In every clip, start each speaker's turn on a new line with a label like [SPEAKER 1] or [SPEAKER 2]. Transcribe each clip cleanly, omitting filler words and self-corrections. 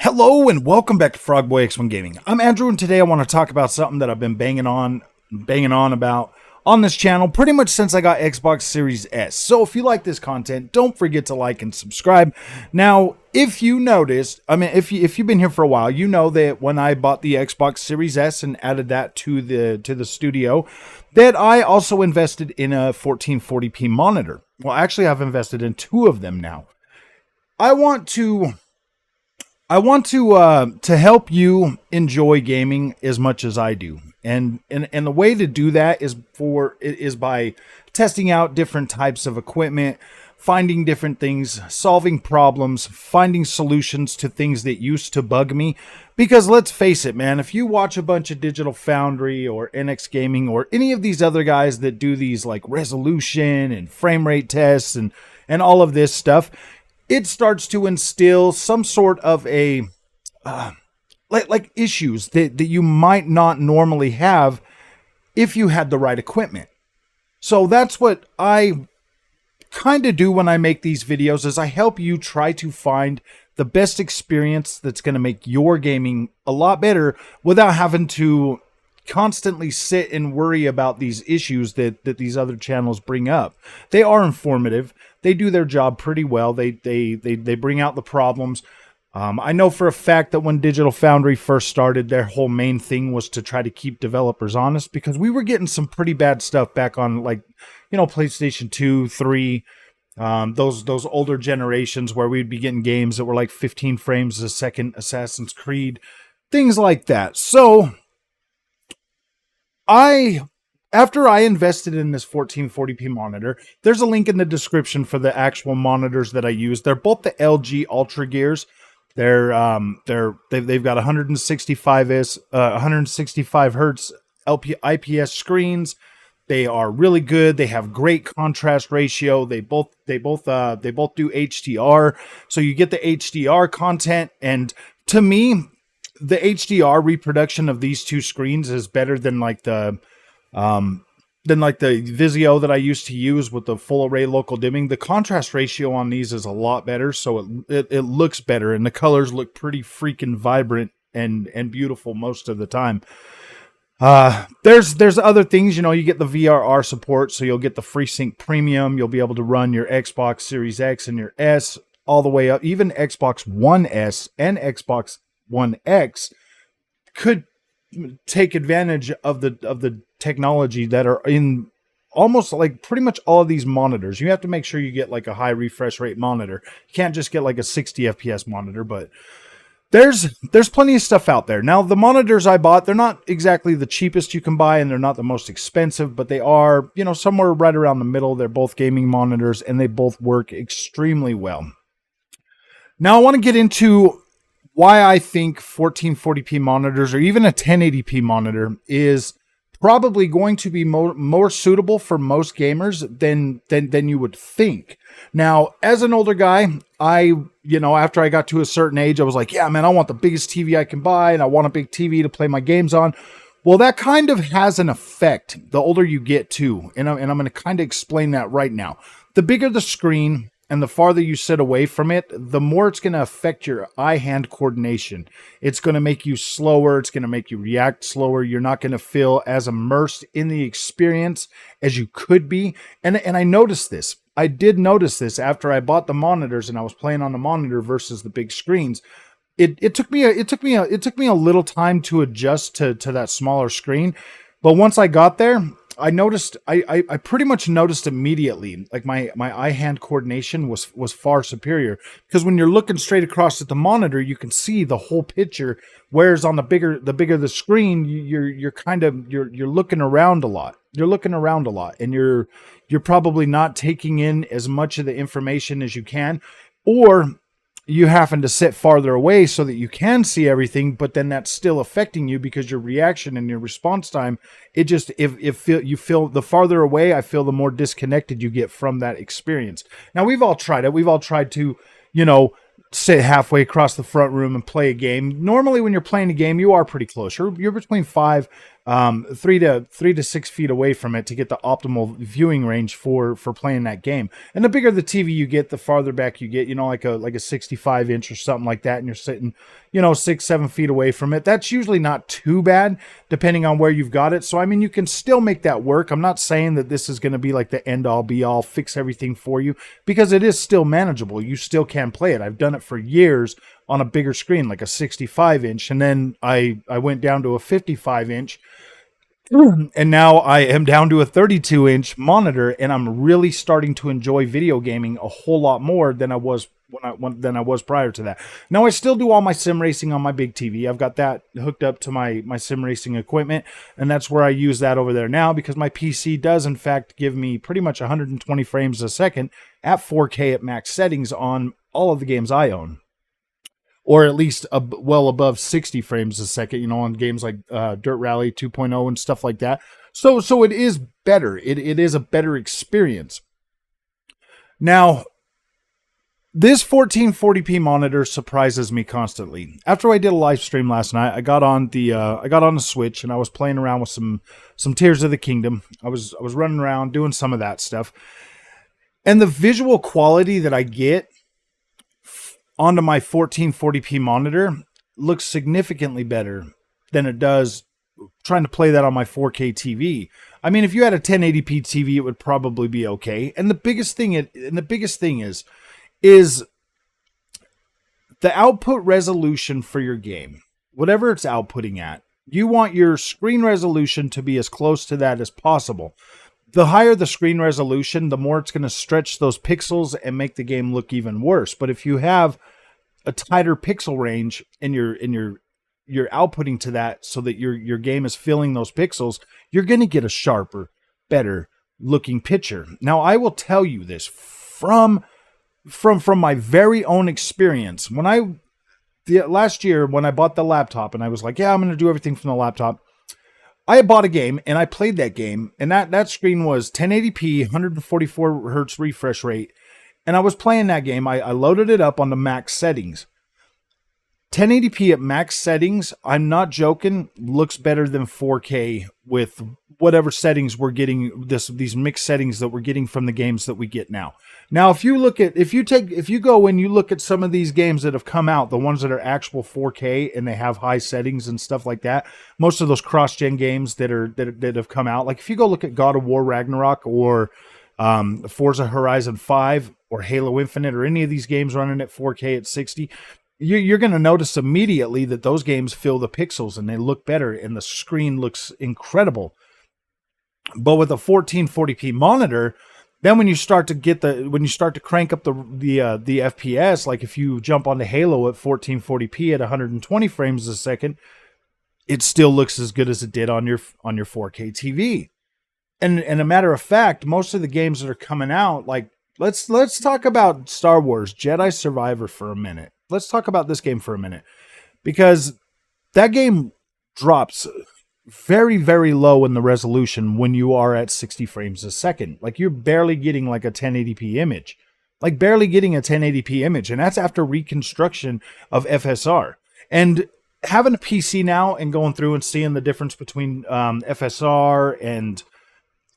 [SPEAKER 1] Hello and welcome back to Frogboy X1 Gaming. I'm Andrew and today I want to talk about something that I've been banging on about on this channel pretty much since I got Xbox Series S. So if you like this content, don't forget to like and subscribe. Now, if you noticed, if you've been here for a while, you know that when I bought the Xbox Series S and added that to the studio, that I also invested in a 1440p monitor. Well, actually I've invested in two of them now. I want to help you enjoy gaming as much as I do, and the way to do that is by testing out different types of equipment, finding different things, solving problems, finding solutions to things that used to bug me. Because let's face it, man, if you watch a bunch of Digital Foundry or NX Gaming or any of these other guys that do these like resolution and frame rate tests and all of this stuff, it starts to instill some sort of a like issues that you might not normally have if you had the right equipment. So that's what I kind of do when I make these videos, is I help you try to find the best experience that's going to make your gaming a lot better without having to constantly sit and worry about these issues that these other channels bring up. They are informative. They do their job pretty well. They bring out the problems. I know for a fact that when Digital Foundry first started, their whole main thing was to try to keep developers honest, because we were getting some pretty bad stuff back on, like, PlayStation 2, 3, those older generations where we'd be getting games that were like 15 frames a second, Assassin's Creed, things like that. So after I invested in this 1440p monitor, there's a link in the description for the actual monitors that I use. They're both the LG Ultra Gears. They've got 165 hertz IPS screens. They are really good. They have great contrast ratio. They both do HDR, so you get the HDR content. And to me, the HDR reproduction of these two screens is better than like the Vizio that I used to use with the full array local dimming. The contrast ratio on these is a lot better, so it looks better, and the colors look pretty freaking vibrant and beautiful most of the time. There's other things, you get the VRR support, so you'll get the FreeSync Premium. You'll be able to run your Xbox Series X and your S all the way up. Even Xbox One S and Xbox One X could take advantage of the technology that are in almost like pretty much all of these monitors. You have to make sure you get like a high refresh rate monitor. You can't just get like a 60 FPS monitor, but there's plenty of stuff out there. Now, the monitors I bought, they're not exactly the cheapest you can buy, and they're not the most expensive, but they are, somewhere right around the middle. They're both gaming monitors, and they both work extremely well. Now, I want to get into why I think 1440p monitors, or even a 1080p monitor, is probably going to be more suitable for most gamers than you would think. Now, as an older guy, after I got to a certain age, I was like, yeah, man, I want the biggest TV I can buy, and I want a big TV to play my games on. Well, that kind of has an effect the older you get too, and I'm going to kind of explain that right now. The bigger the screen and the farther you sit away from it, the more it's going to affect your eye-hand coordination. It's going to make you slower. It's going to make you react slower. You're not going to feel as immersed in the experience as you could be. And I noticed this. I did notice this after I bought the monitors and I was playing on the monitor versus the big screens. It took me a little time to adjust to that smaller screen, but once I got there, I noticed, I pretty much noticed immediately, like my eye-hand coordination was far superior, because when you're looking straight across at the monitor, you can see the whole picture, whereas on the bigger the screen, you're looking around a lot. You're looking around a lot, and you're probably not taking in as much of the information as you can, or you happen to sit farther away so that you can see everything, but then that's still affecting you because your reaction and your response time, you feel the farther away, I feel the more disconnected you get from that experience. Now, we've all tried it. We've all tried to, sit halfway across the front room and play a game. Normally, when you're playing a game, you are pretty close. You're between 5 three to 6 feet away from it to get the optimal viewing range for playing that game. And the bigger the TV you get, the farther back you get, like a 65 inch or something like that. And you're sitting, 6-7 feet away from it. That's usually not too bad depending on where you've got it. So, I mean, you can still make that work. I'm not saying that this is going to be like the end all be all, fix everything for you, because it is still manageable. You still can play it. I've done it for years on a bigger screen, like a 65 inch. And then I went down to a 55 inch. And now I am down to a 32-inch monitor, and I'm really starting to enjoy video gaming a whole lot more than I was prior to that. Now, I still do all my sim racing on my big TV. I've got that hooked up to my sim racing equipment, and that's where I use that over there now, because my PC does, in fact, give me pretty much 120 frames a second at 4K at max settings on all of the games I own. Or at least well above 60 frames a second, on games like Dirt Rally 2.0 and stuff like that. So it is better. It is a better experience. Now, this 1440p monitor surprises me constantly. After I did a live stream last night, I got on the Switch and I was playing around with some Tears of the Kingdom. I was running around doing some of that stuff, and the visual quality that I get onto my 1440p monitor looks significantly better than it does trying to play that on my 4K TV. I mean, if you had a 1080p TV, it would probably be okay. And the biggest thing is the output resolution for your game. Whatever it's outputting at, you want your screen resolution to be as close to that as possible. The higher the screen resolution, the more it's going to stretch those pixels and make the game look even worse. But if you have a tighter pixel range and you're outputting to that so that your game is filling those pixels, you're going to get a sharper, better looking picture. Now, I will tell you this from my very own experience. Last year when I bought the laptop and I was like, yeah, I'm going to do everything from the laptop, I bought a game and I played that game, and that screen was 1080p, 144 hertz refresh rate. And I was playing that game. I loaded it up on the max settings. 1080p at max settings, I'm not joking, looks better than 4K with whatever settings we're getting, these mixed settings that we're getting from the games that we get now. Now, if you go and you look at some of these games that have come out, the ones that are actual 4K and they have high settings and stuff like that, most of those cross-gen games that have come out, like if you go look at God of War Ragnarok or Forza Horizon 5 or Halo Infinite or any of these games running at 4K at 60, you're going to notice immediately that those games fill the pixels and they look better and the screen looks incredible. But with a 1440p monitor, then when you start to crank up the FPS, like if you jump onto Halo at 1440p at 120 frames a second, it still looks as good as it did on your 4K TV. And a matter of fact, most of the games that are coming out, like let's talk about Star Wars Jedi Survivor for a minute. Let's talk about this game for a minute, because that game drops very, very low in the resolution when you are at 60 frames a second. Like you're barely getting like a 1080p image, and that's after reconstruction of FSR. And having a PC now and going through and seeing the difference between FSR and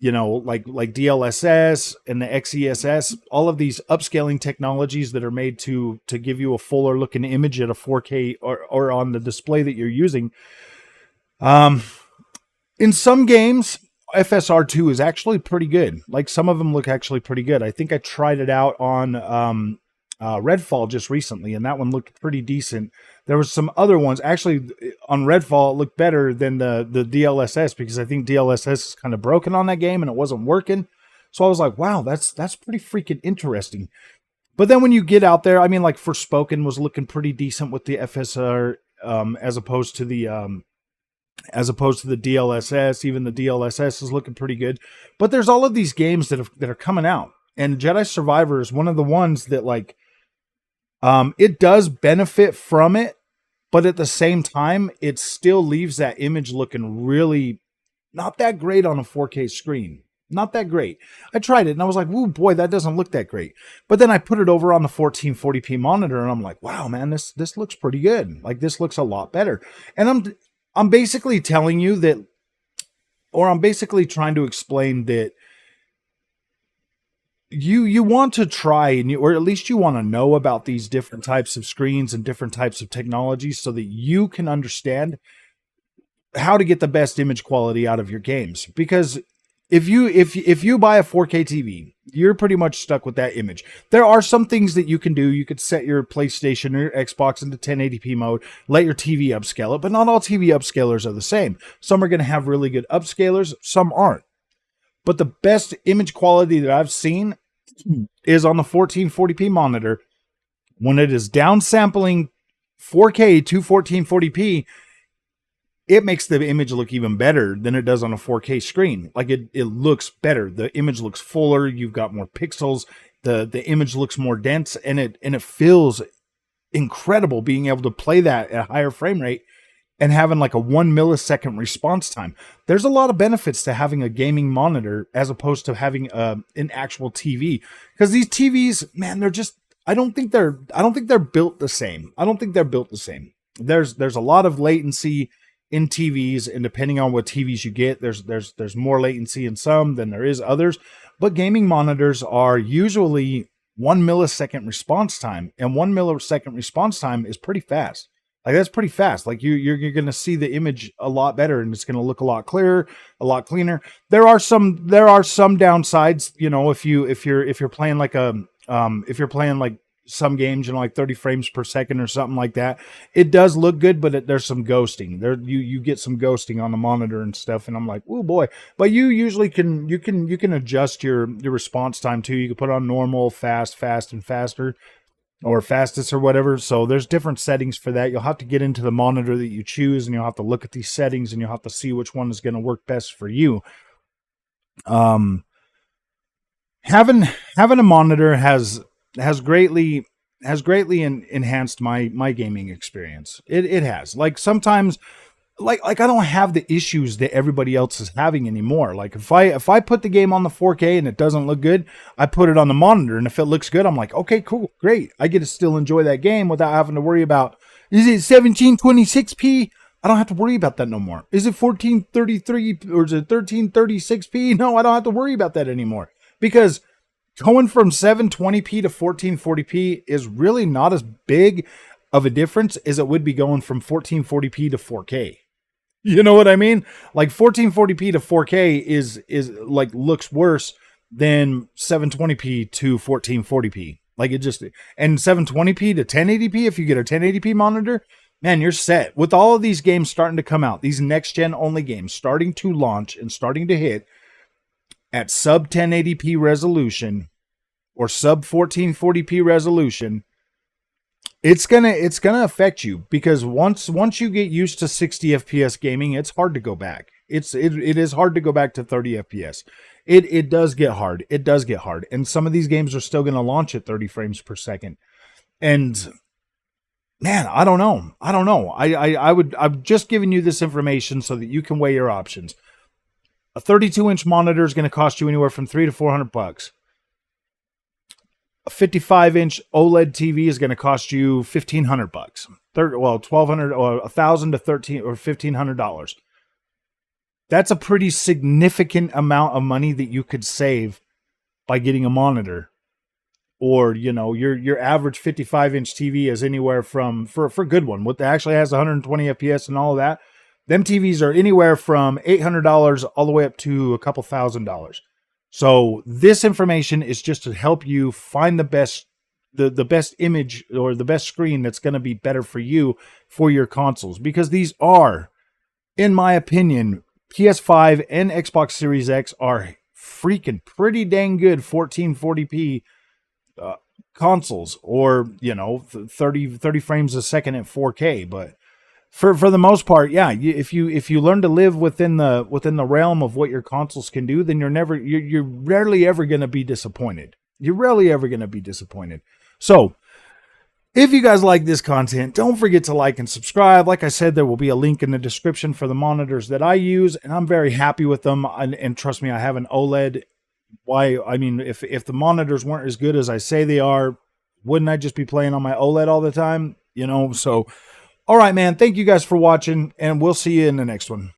[SPEAKER 1] like DLSS and the XESS, all of these upscaling technologies that are made to give you a fuller looking image at a 4K or on the display that you're using. In some games, FSR2 is actually pretty good. Like some of them look actually pretty good. I think I tried it out on Redfall just recently, and that one looked pretty decent. There was some other ones. Actually, on Redfall, it looked better than the DLSS, because I think DLSS is kind of broken on that game and it wasn't working. So I was like, wow, that's pretty freaking interesting. But then when you get out there, I mean, like Forspoken was looking pretty decent with the FSR as opposed to the DLSS. Even the DLSS is looking pretty good. But there's all of these games that are coming out, and Jedi Survivor is one of the ones that like. It does benefit from it, but at the same time, it still leaves that image looking really not that great on a 4K screen. Not that great. I tried it and I was like, "Ooh, boy, that doesn't look that great." But then I put it over on the 1440p monitor and I'm like, "Wow, man, this looks pretty good. Like this looks a lot better." And I'm basically telling you that I'm basically trying to explain that you want to try or at least you want to know about these different types of screens and different types of technologies so that you can understand how to get the best image quality out of your games. Because if you buy a 4K TV, you're pretty much stuck with that image. There are some things that you can do. You could set your PlayStation or your Xbox into 1080p mode, let your TV upscale it, but not all TV upscalers are the same. Some are going to have really good upscalers, some aren't. But the best image quality that I've seen is on the 1440p monitor. When it is downsampling 4K to 1440p, it makes the image look even better than it does on a 4K screen. Like it looks better. The image looks fuller. You've got more pixels. The image looks more dense, and it feels incredible being able to play that at a higher frame rate and having like a 1 millisecond response time. There's a lot of benefits to having a gaming monitor as opposed to having an actual TV, because these TVs, man, they're just, I don't think they're built the same. There's a lot of latency in TVs, and depending on what TVs you get, there's more latency in some than there is others. But gaming monitors are usually 1 millisecond response time, and 1 millisecond response time is pretty fast. Like that's pretty fast. Like you're going to see the image a lot better, and it's going to look a lot clearer, a lot cleaner. There are some downsides, you know, if you're playing like if you're playing like some games, you know, like 30 frames per second or something like that, it does look good, but there's some ghosting. You get some ghosting on the monitor and stuff, and I'm like, oh boy. But you usually can adjust your response time too. You can put on normal, fast, and faster, or fastest or whatever. So there's different settings for that. You'll have to get into the monitor that you choose, and you'll have to look at these settings, and you'll have to see which one is going to work best for you. Having a monitor has greatly enhanced my gaming experience. It has. Like sometimes, like I don't have the issues that everybody else is having anymore. Like if I put the game on the 4K and it doesn't look good, I put it on the monitor, and if it looks good, I'm like, okay, cool, great. I get to still enjoy that game without having to worry about, is it 1726p? I don't have to worry about that no more. Is it 1433 or is it 1336p? No, I don't have to worry about that anymore, because going from 720p to 1440p is really not as big of a difference as it would be going from 1440p to 4K. You know what I mean? Like 1440p to 4K is like looks worse than 720p to 1440p. Like it just, and 720p to 1080p, if you get a 1080p monitor, man, you're set. With all of these games starting to come out, these next gen only games starting to launch and starting to hit at sub 1080p resolution or sub 1440p resolution, it's gonna affect you, because once you get used to 60 FPS gaming, it's hard to go back. It is hard to go back to 30 FPS. It does get hard. It does get hard. And some of these games are still going to launch at 30 frames per second. And man, I don't know. I'm just giving you this information so that you can weigh your options. A 32-inch monitor is going to cost you anywhere from $300 to $400. A 55-inch OLED TV is going to cost you $1,500. $1,200 or $1,000 to $1,300 or $1,500. That's a pretty significant amount of money that you could save by getting a monitor. Or, you know, your average 55-inch TV is anywhere from, for a good one, what actually has 120 FPS and all of that, them TVs are anywhere from $800 all the way up to a couple $1,000. So this information is just to help you find the best image or the best screen that's going to be better for you for your consoles. Because these are, in my opinion, PS5 and Xbox Series X are freaking pretty dang good 1440p consoles, or, you know, 30 frames a second at 4K. But for the most part, yeah, if you learn to live within the realm of what your consoles can do, then you're rarely ever going to be disappointed. You're rarely ever going to be disappointed. So if you guys like this content, don't forget to like and subscribe. Like I said, there will be a link in the description for the monitors that I use, and I'm very happy with them. And trust me, I have an OLED. Why? I mean, if the monitors weren't as good as I say they are, wouldn't I just be playing on my OLED all the time? You know, so all right, man. Thank you guys for watching, and we'll see you in the next one.